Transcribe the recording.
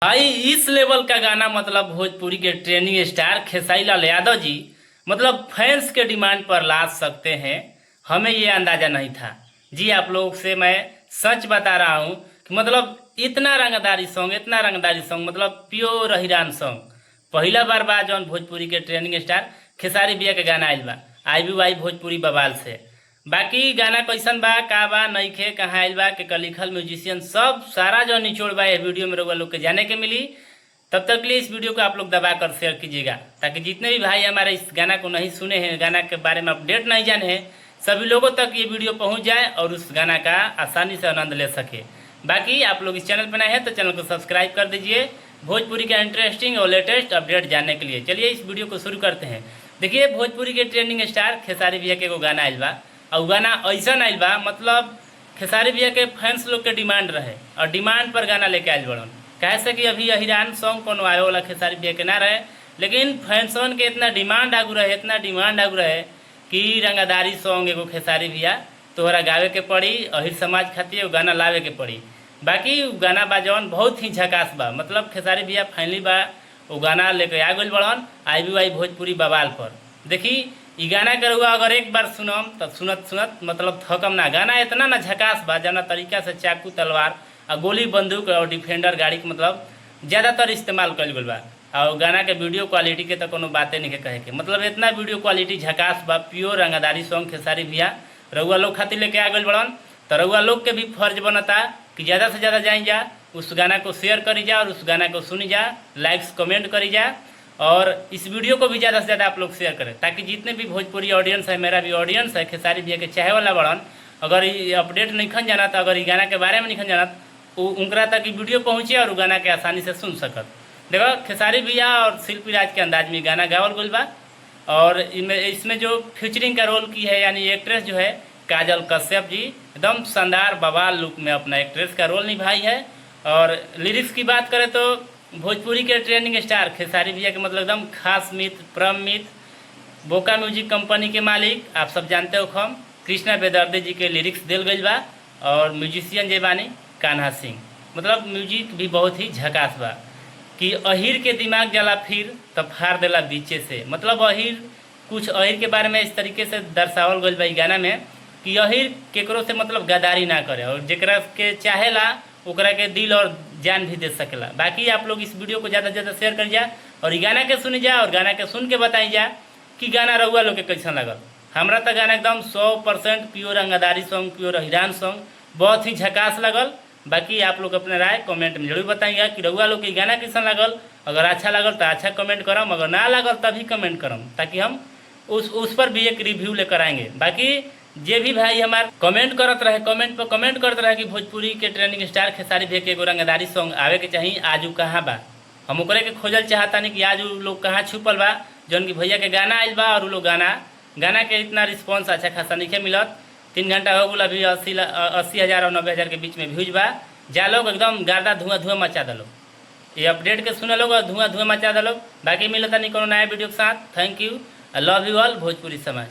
भाई इस लेवल का गाना मतलब भोजपुरी के ट्रेंडिंग स्टार खेसारी लाल यादव जी मतलब फैंस के डिमांड पर ला सकते हैं। हमें ये अंदाजा नहीं था जी। आप लोग से मैं सच बता रहा हूँ कि मतलब इतना रंगदारी सॉन्ग मतलब प्योर हिरान सॉन्ग पहला बार बा जौन भोजपुरी के ट्रेंडिंग स्टार खेसारी भैया के गाना आइल बा। आई भी वाई भोजपुरी बवाल से। बाकी गाना कैसन बा का बा नइखे कहाँ आइल बा के लिखल म्यूजिशियन सब सारा जो निचोड़ बा ये वीडियो में रउआ लोग के जाने के मिली। तब तक के लिए इस वीडियो को आप लोग दबा कर शेयर कीजिएगा ताकि जितने भी भाई हमारे इस गाना को नहीं सुने हैं, गाना के बारे में अपडेट नहीं जाने हैं, सभी लोगों तक ये वीडियो पहुंच जाए और उस गाना का आसानी से आनंद ले सके। बाकी आप लोग इस चैनल पर नए हैं तो चैनल को सब्सक्राइब कर दीजिए भोजपुरी का इंटरेस्टिंग और लेटेस्ट अपडेट जानने के लिए। चलिए इस वीडियो को शुरू करते हैं। देखिए भोजपुरी के ट्रेंडिंग स्टार खेसारी भैया के एगो गाना आइल बा और गाना ऐसा आइल बा मतलब खेसारी भैया के फैंस लोग के डिमांड रहे और डिमांड पर गाना लेके आइल बड़न। कैसे कि अभी अहिरान सॉन्ग कोनो आए वाला खेसारी भैया के ना रहे, लेकिन फैंसन के इतना डिमांड आगू रहे कि रंगदारी सॉन्ग एगो खेसारी भैया तोहरा गावे के पड़ी, अहिर समाज खातिर वो गाना लावे के पड़ी। बाकी गाना बा जौन बहुत ही झकास बा मतलब खेसारी भैया फाइनली बा वो गाना लेके आ गइल बड़न IBY भोजपुरी बवाल पर। देखी ई गाना के रउआ अगर एक बार सुनम तब सुनत मतलब थकम ना। गाना इतना ना झकास बा जना तरीका से चाकू तलवार और गोली बंदूक और डिफेंडर गाड़ी के मतलब ज़्यादातर इस्तेमाल कल गई बा। और गाना के वीडियो क्वालिटी के तो कोनो बातें नहीं कहे के मतलब इतना वीडियो क्वालिटी झकास बा। प्योर रंगदारी सॉन्ग खेसारी भैया रउआ लोग खातिर लेके आ गइल बड़न। तो रउआ लोग के भी फर्ज बनता कि ज़्यादा से ज़्यादा जाई जा उस गाना को शेयर करी जा और उस गाना को सुनी जा, लाइक्स कमेंट करी जा और इस वीडियो को भी ज़्यादा से ज़्यादा आप लोग शेयर करें ताकि जितने भी भोजपुरी ऑडियंस है, मेरा भी ऑडियंस है, खेसारी भैया के चाहे वाला बड़न, अगर ये अपडेट नहीं खन जाना तो अगर ये गाना के बारे में नहीं खन जाना तो उनकरा तक ये वीडियो पहुँचे और गाना के आसानी से सुन सकत। देखो खेसारी भैया और शिल्पी राज के अंदाज में गाना गावल गइल बा और इसमें जो फ्यूचरिंग का रोल की है यानी एक्ट्रेस जो है काजल कश्यप जी एकदम शानदार बवाल लुक में अपना एक्ट्रेस का रोल निभाई है। और लिरिक्स की बात करें तो भोजपुरी के ट्रेंडिंग स्टार खेसारी भैया के मतलब एकदम खास मित्र, परम मित्र, बोका म्यूजिक कंपनी के मालिक आप सब जानते हो हम कृष्णा बेदर्दे जी के लिरिक्स दिल गइल बा और म्यूजिशियन जे बानी कान्हा सिंह। मतलब म्यूजिक भी बहुत ही झकास बा कि अहिर के दिमाग जला फिर तब फाड़ देला बीचे से। मतलब कुछ अहिर के बारे में इस तरीके से दर्शावल गइल बा ई गाना में कि अहिर केकरो से मतलब गद्दारी ना करे और जेकरा के चाहेला ओकरा के दिल और जान भी दे सकेला। बाकी आप लोग इस वीडियो को ज़्यादा से ज़्यादा शेयर कर जा और ये गाना के सुनी जा और गाना के सुन के बताई जा कि गाना रउआ लोग के कैसा लगल। हमरा तो गाना एकदम 100% प्योर रंगदारी सॉन्ग, प्योर हिरान सॉन्ग बहुत ही झकास लगल। बाकी आप लोग अपने राय कमेंट में जरूर बताइएगा कि रउआ लोग के गाना कैसा लगल। अगर अच्छा लगल तो अच्छा कमेंट करम, अगर ना लगल तभी कमेंट करम ताकि हम उस पर भी एक रिव्यू लेकर आएंगे। बाकी जे भी भाई हमार कमेंट करत रहे, कमेंट पर कमेंट करते रहे कि भोजपुरी के ट्रेंडिंग स्टार खेसारी भैया के एगो रंगदारी सॉन्ग आवे के चाहिए, आज उ कहाँ बा। हम ओकरे के खोजल चाहता नहीं कि आज उ लोग कहाँ छुपल बा जौन कि भैया के गाना आइल बा और उ लोग गाना के इतना रिस्पॉन्स अच्छा खासा नहीं मिलत। 3 घंटा हो गल अभी 80,000 और 90,000 के बीच में व्यूज बा। जा लोग एकदम गार्दा धुआं मचा दलो ये अपडेट के सुने लोग धुआं मचा दलो। बाकी मिलता नहीं कोनो नया वीडियो के साथ। Thank you, I love you all Bhojpuri समाज।